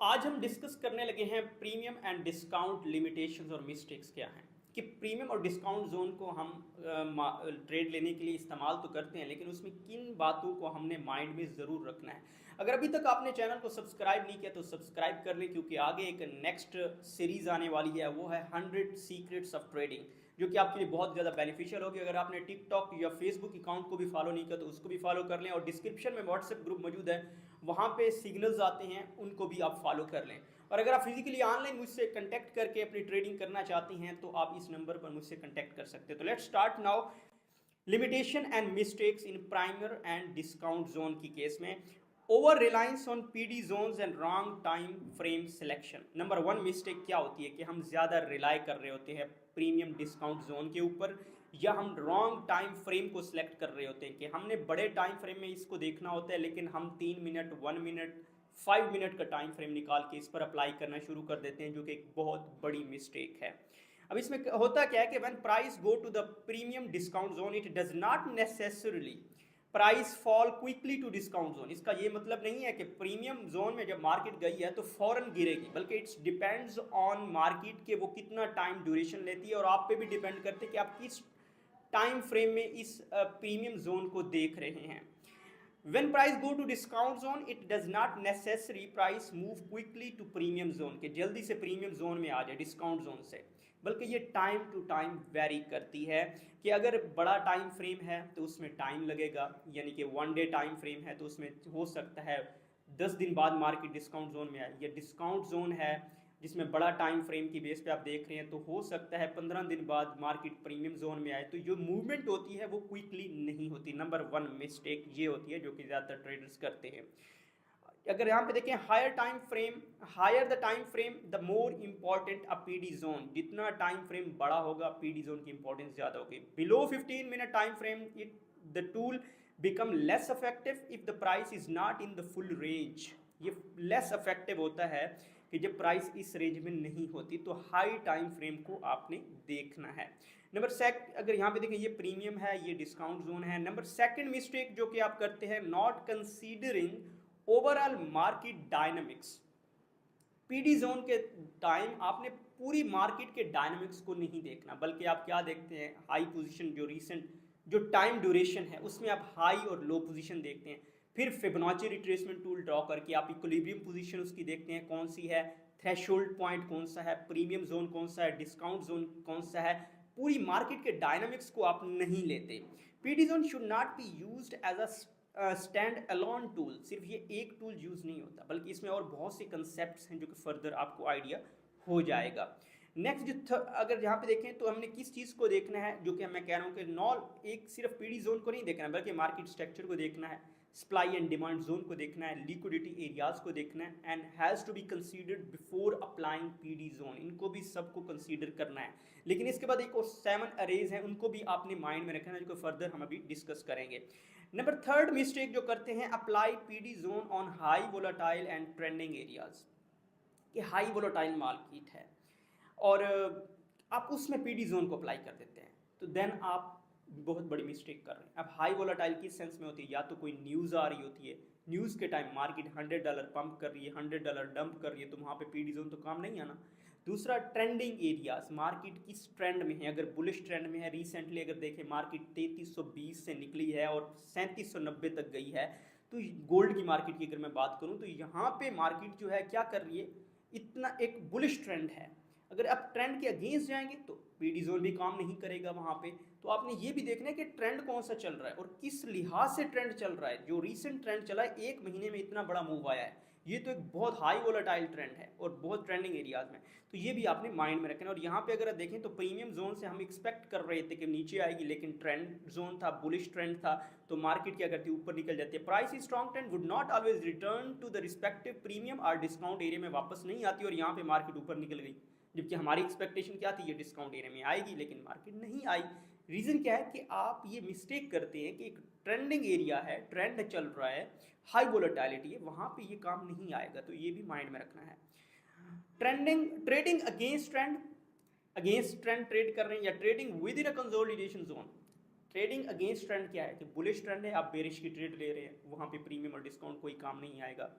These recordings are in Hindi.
आज हम डिस्कस करने लगे हैं प्रीमियम एंड डिस्काउंट लिमिटेशंस और मिस्टेक्स क्या हैं कि प्रीमियम और डिस्काउंट जोन को हम ट्रेड लेने के लिए इस्तेमाल तो करते हैं, लेकिन उसमें किन बातों को हमने माइंड में ज़रूर रखना है। अगर अभी तक आपने चैनल को सब्सक्राइब नहीं किया तो सब्सक्राइब कर लें, क्योंकि आगे एक नेक्स्ट सीरीज़ आने वाली है, वो है 100 सीक्रेट्स ऑफ ट्रेडिंग, जो कि आपके लिए बहुत ज़्यादा बेनिफिशियल होगी। अगर आपने टिकटॉक या फेसबुक अकाउंट को भी फॉलो नहीं किया तो उसको भी फॉलो कर लें, और डिस्क्रिप्शन में व्हाट्सएप ग्रुप मौजूद है, वहाँ पे सिग्नल्स आते हैं, उनको भी आप फॉलो कर लें। और अगर आप फिजिकली ऑनलाइन मुझसे कांटेक्ट करके अपनी ट्रेडिंग करना चाहती हैं तो आप इस नंबर पर मुझसे कांटेक्ट कर सकते हैं। तो let's start now. Limitation and mistakes in premium and discount zone की केस में, over reliance on PD zones and wrong time frame selection. Number one mistake क्या होती है कि हम ज़्यादा रिलाई कर रहे होते हैं प्रीमियम डिस्काउंट जोन के ऊपर, या हम रॉन्ग टाइम फ्रेम को सिलेक्ट कर रहे होते हैं कि हमने बड़े टाइम फ्रेम में इसको देखना होता है, लेकिन हम 3 मिनट 1 मिनट 5 मिनट का टाइम फ्रेम निकाल के इस पर अप्लाई करना शुरू कर देते हैं, जो कि एक बहुत बड़ी मिस्टेक है। अब इसमें होता क्या है कि when price go to the premium discount zone, it does not necessarily price fall quickly to discount zone. इसका ये मतलब नहीं है कि प्रीमियम जोन में जब मार्केट गई है तो फौरन गिरेगी, बल्कि इट्स डिपेंड्स ऑन मार्केट के वो कितना टाइम ड्यूरेशन लेती है, और आप पे भी डिपेंड करते हैं कि आप किस टाइम फ्रेम में इस प्रीमियम जोन को देख रहे हैं। When price go to discount zone, it does not necessary price move quickly to premium zone के जल्दी से प्रीमियम जोन में आ जाए डिस्काउंट जोन से, बल्कि ये टाइम टू टाइम वेरी करती है कि अगर बड़ा टाइम फ्रेम है तो उसमें टाइम लगेगा, यानी कि 1 डे टाइम फ्रेम है तो उसमें हो सकता है 10 दिन बाद मार्केट डिस्काउंट जोन में आए, या डिस्काउंट जोन है जिसमें बड़ा टाइम फ्रेम की बेस पे आप देख रहे हैं तो हो सकता है 15 दिन बाद मार्केट प्रीमियम जोन में आए। तो जो मूवमेंट होती है वो क्विकली नहीं होती। नंबर वन मिस्टेक ये होती है जो कि ज़्यादातर ट्रेडर्स करते हैं। अगर यहाँ पे देखें higher time frame, higher the time frame the more important a PD zone, जितना टाइम फ्रेम बड़ा होगा पीडी जोन की इंपॉर्टेंस ज़्यादा होगी। Below 15 minute time frame it the tool become less effective if the price is not in the full range. ये लेस इफेक्टिव होता है कि जब प्राइस इस रेंज में नहीं होती, तो हाई टाइम फ्रेम को आपने देखना है। नंबर सेकंड, अगर यहाँ पे देखें ये प्रीमियम है, ये डिस्काउंट जोन है। नंबर सेकंड मिस्टेक जो कि आप करते हैं, not considering overall market dynamics. PD zone के टाइम आपने पूरी मार्केट के डायनामिक्स को नहीं देखना, बल्कि आप क्या देखते हैं, हाई पोजीशन जो रीसेंट जो टाइम ड्यूरेशन है उसमें आप हाई और लो पोजीशन देखते हैं। फिर फिबोनाची रिट्रेसमेंट टूल ड्रॉ करके आप इक्विलिब्रियम पोजीशन उसकी देखते हैं कौन सी है, थ्रेशोल्ड पॉइंट कौन सा है, प्रीमियम जोन कौन सा है, डिस्काउंट जोन कौन सा है। पूरी मार्केट के डायनामिक्स को आप नहीं लेते। PD zone should not be used as a standalone tool. सिर्फ ये एक टूल यूज नहीं होता, बल्कि इसमें और बहुत से कंसेप्ट्स हैं जो कि फर्दर आपको आइडिया हो जाएगा। नेक्स्ट जो अगर यहाँ पे देखें तो हमने किस चीज़ को देखना है, जो कि मैं कह रहा हूँ कि नॉल एक सिर्फ पीडी जोन को नहीं देखना है, बल्कि मार्केट स्ट्रक्चर को देखना है, सप्लाई एंड डिमांड जोन को देखना है, लिक्विडिटी एरियाज को देखना है, and has to be considered before applying PD zone. इनको भी सबको कंसीडर करना है। लेकिन इसके बाद एक और 7 अरेज हैं, उनको भी आपने माइंड में रखना है, जिनको फर्दर हम अभी डिस्कस करेंगे। नंबर थर्ड मिस्टेक जो करते हैं, apply PD zone on high volatile and trending areas. कि हाई वोलाटाइल मार्केट है और आप उसमें पीडी जोन को अप्लाई कर देते हैं, तो देन आप बहुत बड़ी मिस्टेक कर रहे हैं। अब हाई वोलाटाइल किस सेंस में होती है, या तो कोई न्यूज़ आ रही होती है, न्यूज़ के टाइम मार्केट $100 पंप कर रही है, $100 डंप कर रही है, तो वहाँ पे पीडी जोन तो काम नहीं आना। दूसरा, ट्रेंडिंग एरियाज, मार्केट किस ट्रेंड में है, अगर बुलिश ट्रेंड में है, रिसेंटली अगर देखें मार्केट 3320 से निकली है और 3790 तक गई है, तो गोल्ड की मार्केट की अगर मैं बात करूँ तो यहाँ पे मार्केट जो है क्या कर रही है, इतना एक बुलिश ट्रेंड है। अगर आप ट्रेंड के अगेंस्ट जाएंगे तो पीडी जोन भी काम नहीं करेगा वहाँ पे। तो आपने ये भी देखना है कि ट्रेंड कौन सा चल रहा है और किस लिहाज से ट्रेंड चल रहा है। जो रीसेंट ट्रेंड चला है, 1 महीने में इतना बड़ा मूव आया है, ये तो एक बहुत हाई वोलेटाइल ट्रेंड है और बहुत ट्रेंडिंग एरियाज में, तो ये भी आपने माइंड में रखना है। और यहाँ पे अगर देखें तो प्रीमियम जोन से हम एक्सपेक्ट कर रहे थे कि नीचे आएगी, लेकिन ट्रेंड जोन था, बुलिश ट्रेंड था, तो मार्केट क्या करती है, ऊपर निकल जाती है। Price is strong trend would not always return to the respective premium और डिस्काउंट एरिया में वापस नहीं आती, और यहाँ पे मार्केट ऊपर निकल गई, जबकि हमारी एक्सपेक्टेशन क्या थी, ये डिस्काउंट एरिया में आएगी, लेकिन मार्केट नहीं आई। रीज़न क्या है कि आप ये मिस्टेक करते हैं कि एक ट्रेंडिंग एरिया है, ट्रेंड चल रहा है, हाई वोलेटिलिटी है, वहाँ पे ये काम नहीं आएगा, तो ये भी माइंड में रखना है। ट्रेडिंग अगेंस्ट ट्रेंड ट्रेड कर रहे हैं, या trading with in a consolidation zone. Trading against trend क्या है कि बुलिश ट्रेंड है, आप बेरिश की ट्रेड ले रहे हैं, वहाँ पे प्रीमियम और डिस्काउंट कोई काम नहीं आएगा।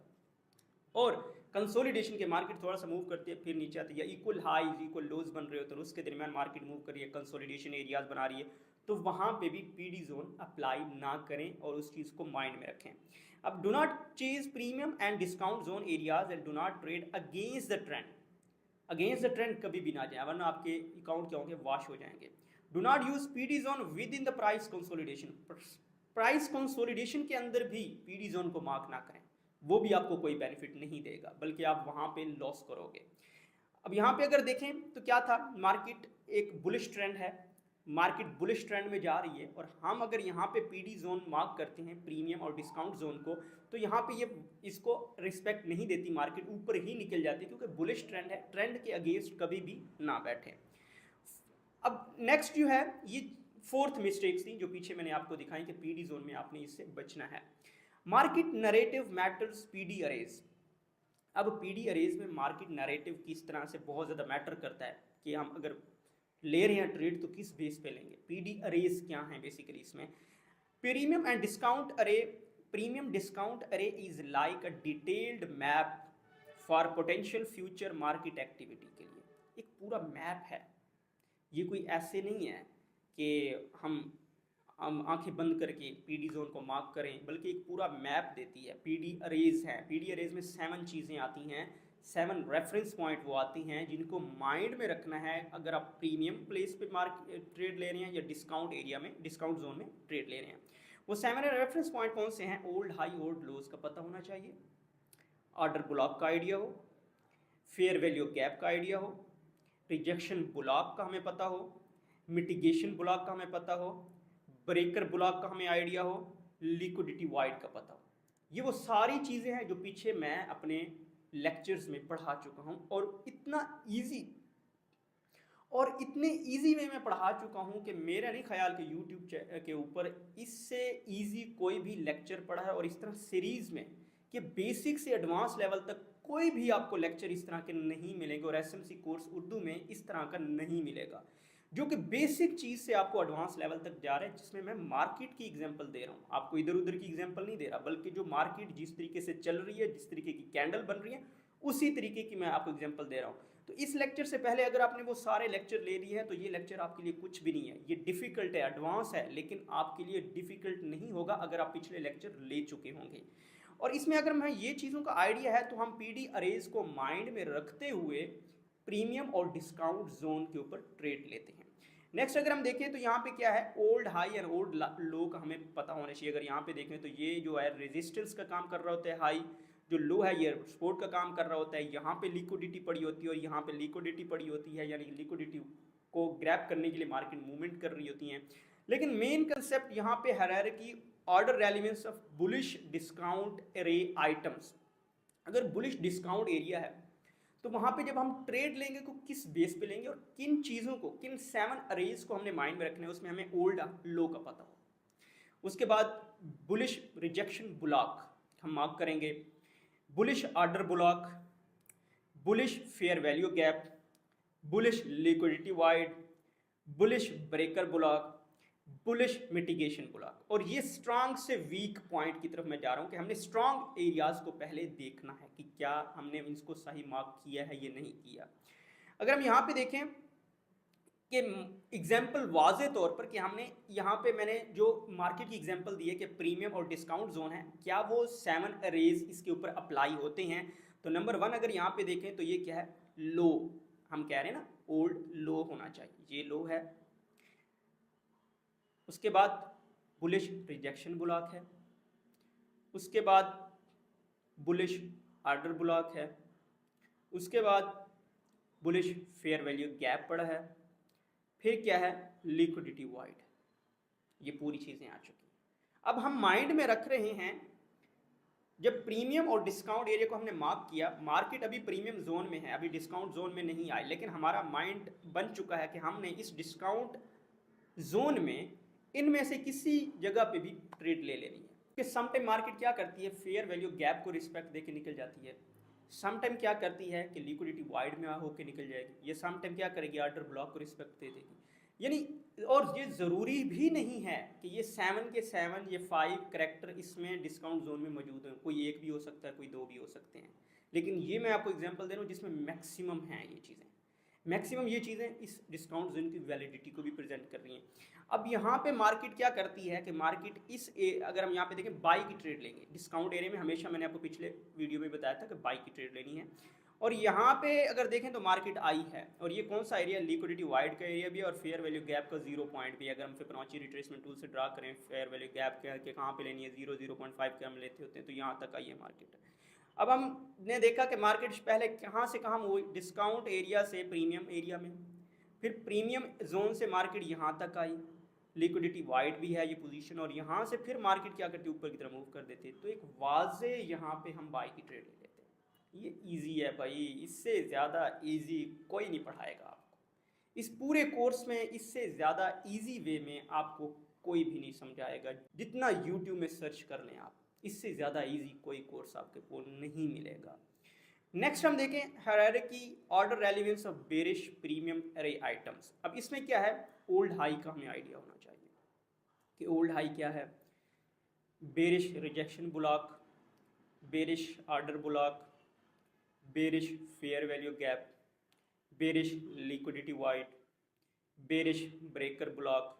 और कंसोलिडेशन के मार्केट थोड़ा सा मूव करती है फिर नीचे आती है, या इक्वल हाईज इक्वल लोज बन रहे होते हैं, उसके दरमियान मार्केट मूव कर रही है, कंसोलिडेशन एरियाज बना रही है, तो वहाँ पे भी पीडी जोन अप्लाई ना करें और उस चीज़ को माइंड में रखें। अब do not chase premium and discount zone areas and do not trade against the trend. Against the trend कभी भी ना जाए, वरना आपके अकाउंट क्या होंगे, वॉश हो जाएंगे। Do not use PD zone with in the price consolidation. Price consolidation के अंदर भी पीडी जोन को मार्क ना करें, वो भी आपको कोई बेनिफिट नहीं देगा, बल्कि आप वहाँ पे लॉस करोगे। अब यहाँ पे अगर देखें तो क्या था, मार्केट एक बुलिश ट्रेंड है, मार्केट बुलिश ट्रेंड में जा रही है, और हम अगर यहाँ पे पीडी जोन मार्क करते हैं प्रीमियम और डिस्काउंट जोन को, तो यहाँ पे ये इसको रिस्पेक्ट नहीं देती, मार्केट ऊपर ही निकल जाती है, क्योंकि बुलिश ट्रेंड है, ट्रेंड के अगेंस्ट कभी भी ना बैठे। अब नेक्स्ट जो है, ये फोर्थ मिस्टेक्स थी जो पीछे मैंने आपको दिखाई कि पीडी जोन में आपने इससे बचना है। Market narrative matters PD arrays. अब पीडी अरेज में मार्केट नरेटिव किस तरह से बहुत ज़्यादा मैटर करता है कि हम अगर ले रहे हैं ट्रेड तो किस बेस पे लेंगे। पीडी अरेज क्या है बेसिकली इसमें, प्रीमियम एंड डिस्काउंट अरे, प्रीमियम डिस्काउंट अरे is like a detailed map for potential future market activity के लिए। एक पूरा मैप है, ये कोई ऐसे नहीं है कि हम आंखें बंद करके पीडी जोन को मार्क करें, बल्कि एक पूरा मैप देती है। पीडी अरेज है, पीडी अरेज में 7 चीज़ें आती हैं, 7 रेफरेंस पॉइंट वो आती हैं जिनको माइंड में रखना है अगर आप प्रीमियम प्लेस पे ट्रेड ले रहे हैं या डिस्काउंट एरिया में, डिस्काउंट जोन में ट्रेड ले रहे हैं। वो 7 रेफरेंस पॉइंट कौन से हैं, ओल्ड हाई ओल्ड लोज का पता होना चाहिए, ऑर्डर ब्लॉक का आइडिया हो, फेयर वैल्यू गैप का आइडिया हो, रिजेक्शन ब्लॉक का हमें पता हो, मिटिगेशन ब्लॉक का हमें पता हो, ब्रेकर ब्लॉक का हमें आइडिया हो, लिक्विडिटी वाइड का पता हो। ये वो सारी चीज़ें हैं जो पीछे मैं अपने लेक्चर्स में पढ़ा चुका हूँ, और इतना इजी और इतने इजी वे में पढ़ा चुका हूँ कि मेरा नहीं ख्याल कि यूट्यूब के ऊपर इससे इजी कोई भी लेक्चर पढ़ा है, और इस तरह सीरीज़ में कि बेसिक से एडवांस लेवल तक कोई भी आपको लेक्चर इस तरह के नहीं मिलेंगे, और एसएमसी कोर्स उर्दू में इस तरह का नहीं मिलेगा, जो कि बेसिक चीज़ से आपको एडवांस लेवल तक जा रहा है, जिसमें मैं मार्केट की एग्जांपल दे रहा हूँ, आपको इधर उधर की एग्जांपल नहीं दे रहा, बल्कि जो मार्केट जिस तरीके से चल रही है, जिस तरीके की कैंडल बन रही है, उसी तरीके की मैं आपको एग्जांपल दे रहा हूँ। तो इस लेक्चर से पहले अगर आपने वो सारे लेक्चर ले लिए हैं तो ये लेक्चर आपके लिए कुछ भी नहीं है, ये डिफ़िकल्ट है, एडवांस है, लेकिन आपके लिए डिफ़िकल्ट नहीं होगा अगर आप पिछले लेक्चर ले चुके होंगे। और इसमें अगर मैं ये चीज़ों का आइडिया है तो हम पीडी अरेज को माइंड में रखते हुए प्रीमियम और डिस्काउंट जोन के ऊपर ट्रेड लेते हैं। नेक्स्ट अगर हम देखें तो यहाँ पे क्या है, ओल्ड हाई एंड ओल्ड लो का हमें पता होना चाहिए। अगर यहाँ पे देखें तो ये जो है रेजिस्टेंस का काम कर रहा होता है हाई, जो लो है ये सपोर्ट का काम कर रहा होता है, यहाँ पे लिक्विडिटी पड़ी होती है और यहाँ पे लिक्विडिटी पड़ी होती है, यानी लिक्विडिटी को ग्रैब करने के लिए मार्केट मूवमेंट कर रही होती हैं। लेकिन मेन कंसेप्ट यहाँ पे hierarchy order relevance of bullish discount array items. अगर बुलिश डिस्काउंट एरिया है तो वहाँ पे जब हम ट्रेड लेंगे तो किस बेस पे लेंगे, और किन चीज़ों को, किन 7 अरेज को हमने माइंड में रखना है, उसमें हमें ओल्ड लो का पता हो। उसके बाद बुलिश रिजेक्शन ब्लॉक हम मार्क करेंगे, bullish order block, bullish fair value gap, bullish liquidity wide, bullish breaker block, bullish mitigation block. और ये स्ट्रांग से वीक पॉइंट की तरफ मैं जा रहा हूँ कि हमने स्ट्रांग एरियाज को पहले देखना है कि क्या हमने इसको सही मार्क किया है या नहीं किया। अगर हम यहाँ पे देखें कि एग्जाम्पल वाजे तौर पर कि हमने यहाँ पे मैंने जो मार्केट की एग्जाम्पल दी है कि प्रीमियम और डिस्काउंट जोन है, क्या वो 7 अरेज इसके ऊपर अप्लाई होते हैं। तो नंबर 1 अगर यहाँ पे देखें तो ये क्या है, लो, हम कह रहे हैं ना ओल्ड लो होना चाहिए, ये लो है। उसके बाद बुलिश रिजेक्शन ब्लॉक है, उसके बाद बुलिश ऑर्डर ब्लॉक है, उसके बाद बुलिश फेयर वैल्यू गैप पड़ा है, फिर क्या है, लिक्विडिटी वाइड। ये पूरी चीज़ें आ चुकी हैं। अब हम माइंड में रख रहे हैं जब प्रीमियम और डिस्काउंट एरिया को हमने मार्क किया, मार्केट अभी प्रीमियम जोन में है, अभी डिस्काउंट जोन में नहीं आई, लेकिन हमारा माइंड बन चुका है कि हमने इस डिस्काउंट जोन में इनमें से किसी जगह पे भी ट्रेड ले लेनी है। कि समटाइम मार्केट क्या करती है, फेयर वैल्यू गैप को रिस्पेक्ट देके निकल जाती है, समटाइम क्या करती है कि लिक्विडिटी वाइड में होकर निकल जाएगी, ये समटाइम क्या करेगी, ऑर्डर ब्लॉक को रिस्पेक्ट दे देगी। यानी और ये ज़रूरी भी नहीं है कि ये 7 के 7 ये 5 करैक्टर इसमें डिस्काउंट जोन में मौजूद हैं, कोई एक भी हो सकता है, कोई 2 भी हो सकते हैं, लेकिन ये मैं आपको एग्जांपल दे रहा हूँ जिसमें मैक्सिमम हैं ये चीज़ें, मैक्सिमम ये चीज़ें इस डिस्काउंट जोन की वैलिडिटी को भी प्रेजेंट कर रही हैं। अब यहाँ पे मार्केट क्या करती है कि मार्केट अगर हम यहाँ पे देखें बाई की ट्रेड लेंगे डिस्काउंट एरिया में, हमेशा मैंने आपको पिछले वीडियो में बताया था कि बाई की ट्रेड लेनी है। और यहाँ पे अगर देखें तो मार्केट आई है, और ये कौन सा एरिया, लिक्विडिटी वाइड का एरिया भी है और फेयर वैल्यू गैप का 0 पॉइंट भी। अगर हम फिबोनाची रिट्रेसमेंट टूल से ड्रा करें फेयर वैल्यू गैप के कहाँ पे लेनी है, 0.5 के हम लेते होते हैं, तो यहाँ तक आई है मार्केट। अब हमने देखा कि मार्केट पहले कहाँ से कहाँ हुई, डिस्काउंट एरिया से प्रीमियम एरिया में, फिर प्रीमियम जोन से मार्केट यहाँ तक आई, लिक्विडिटी वाइड भी है ये पोजीशन, और यहाँ से फिर मार्केट क्या करती है, ऊपर की तरफ मूव कर देती है। तो एक वाजे यहाँ पे हम बाई की ट्रेड ले लेते हैं। ये इजी है भाई, इससे ज़्यादा इजी कोई नहीं पढ़ाएगा आपको इस पूरे कोर्स में, इससे ज़्यादा इजी वे में आपको कोई भी नहीं समझाएगा। जितना यूट्यूब में सर्च कर लें आप, इससे ज़्यादा इजी कोई कोर्स आपको नहीं मिलेगा। नेक्स्ट हम देखें hierarchy order relevance of bearish premium array items. अब इसमें क्या है, ओल्ड हाई का हमें आइडिया होना चाहिए कि ओल्ड हाई क्या है। Bearish rejection block, bearish order block, bearish fair value gap, bearish liquidity wide, bearish breaker block,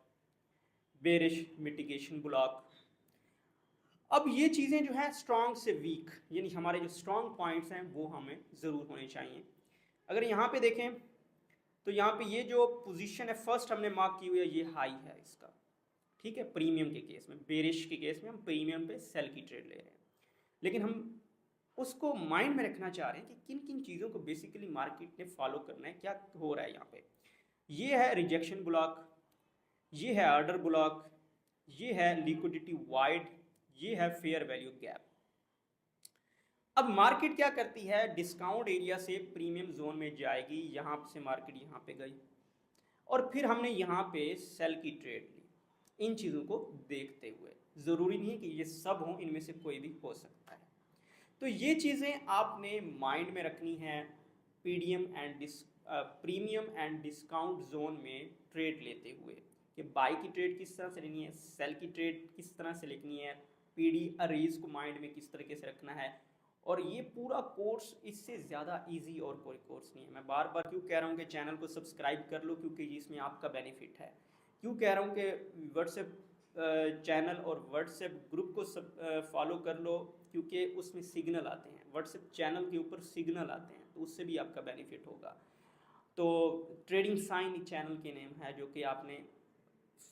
bearish mitigation block. अब ये चीज़ें जो हैं स्ट्रॉन्ग से वीक, यानी हमारे जो स्ट्रॉन्ग पॉइंट्स हैं वो हमें ज़रूर होने चाहिए। अगर यहाँ पे देखें तो यहाँ पे ये जो पोजीशन है फर्स्ट हमने मार्क की हुई है, ये हाई है इसका, ठीक है। प्रीमियम के केस में, बेरिश के केस में हम प्रीमियम पे सेल की ट्रेड ले रहे हैं, लेकिन हम उसको माइंड में रखना चाह रहे हैं कि किन किन चीज़ों को बेसिकली मार्केट ने फॉलो करना है, क्या हो रहा है यहाँ पे। ये है रिजेक्शन ब्लॉक, ये है ऑर्डर ब्लॉक, ये है लिक्विडिटी वाइड, ये है फेयर वैल्यू गैप। अब मार्केट क्या करती है, डिस्काउंट एरिया से प्रीमियम जोन में जाएगी, यहाँ से मार्केट यहाँ पे गई और फिर हमने यहाँ पे सेल की ट्रेड ली। इन चीज़ों को देखते हुए, ज़रूरी नहीं है कि ये सब हों, इनमें से कोई भी हो सकता है। तो ये चीज़ें आपने माइंड में रखनी है प्रीमियम एंड डिस्काउंट जोन में ट्रेड लेते हुए, कि बाई की ट्रेड किस तरह से लेनी है, सेल की ट्रेड किस तरह से लिखनी है, पीडी अरेज को माइंड में किस तरीके से रखना है। और ये पूरा कोर्स, इससे ज़्यादा इजी और कोई कोर्स नहीं है। मैं बार बार क्यों कह रहा हूँ कि चैनल को सब्सक्राइब कर लो, क्योंकि इसमें आपका बेनिफिट है। क्यों कह रहा हूँ कि व्हाट्सएप चैनल और व्हाट्सएप ग्रुप को फॉलो कर लो, क्योंकि उसमें सिग्नल आते हैं, व्हाट्सएप चैनल के ऊपर सिग्नल आते हैं, तो उससे भी आपका बेनिफिट होगा। तो ट्रेडिंग साइन चैनल के नेम है जो कि आपने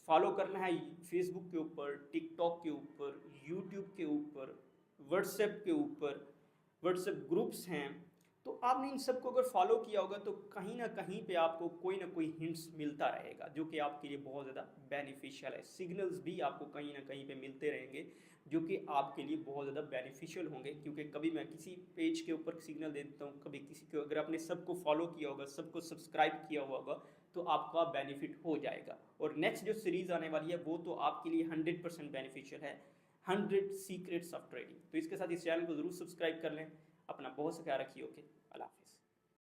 फॉलो करना है, फेसबुक के ऊपर, टिकटॉक के ऊपर, यूट्यूब के ऊपर, व्हाट्सएप के ऊपर, व्हाट्सएप ग्रुप्स हैं। तो आपने इन सबको अगर फॉलो किया होगा तो कहीं ना कहीं पे आपको कोई ना कोई हिंट्स मिलता रहेगा, जो कि आपके लिए बहुत ज़्यादा बेनिफिशियल है। सिग्नल्स भी आपको कहीं ना कहीं पे मिलते रहेंगे, जो कि आपके लिए बहुत ज़्यादा बेनिफिशियल होंगे। क्योंकि कभी मैं किसी पेज के ऊपर सिग्नल दे देता हूँ, कभी किसी को, अगर आपने सबको फॉलो किया होगा, सबको सब्सक्राइब किया हुआ होगा, तो आपका बेनिफिट हो जाएगा। और नेक्स्ट जो सीरीज़ आने वाली है वो तो आपके लिए 100% बेनिफिशियल है, 100 सीक्रेट्स ऑफ ट्रेडिंग। तो इसके साथ इस चैनल को ज़रूर सब्सक्राइब कर लें। अपना बहुत सा ख्याल रखिए। ओके, अल्लाह।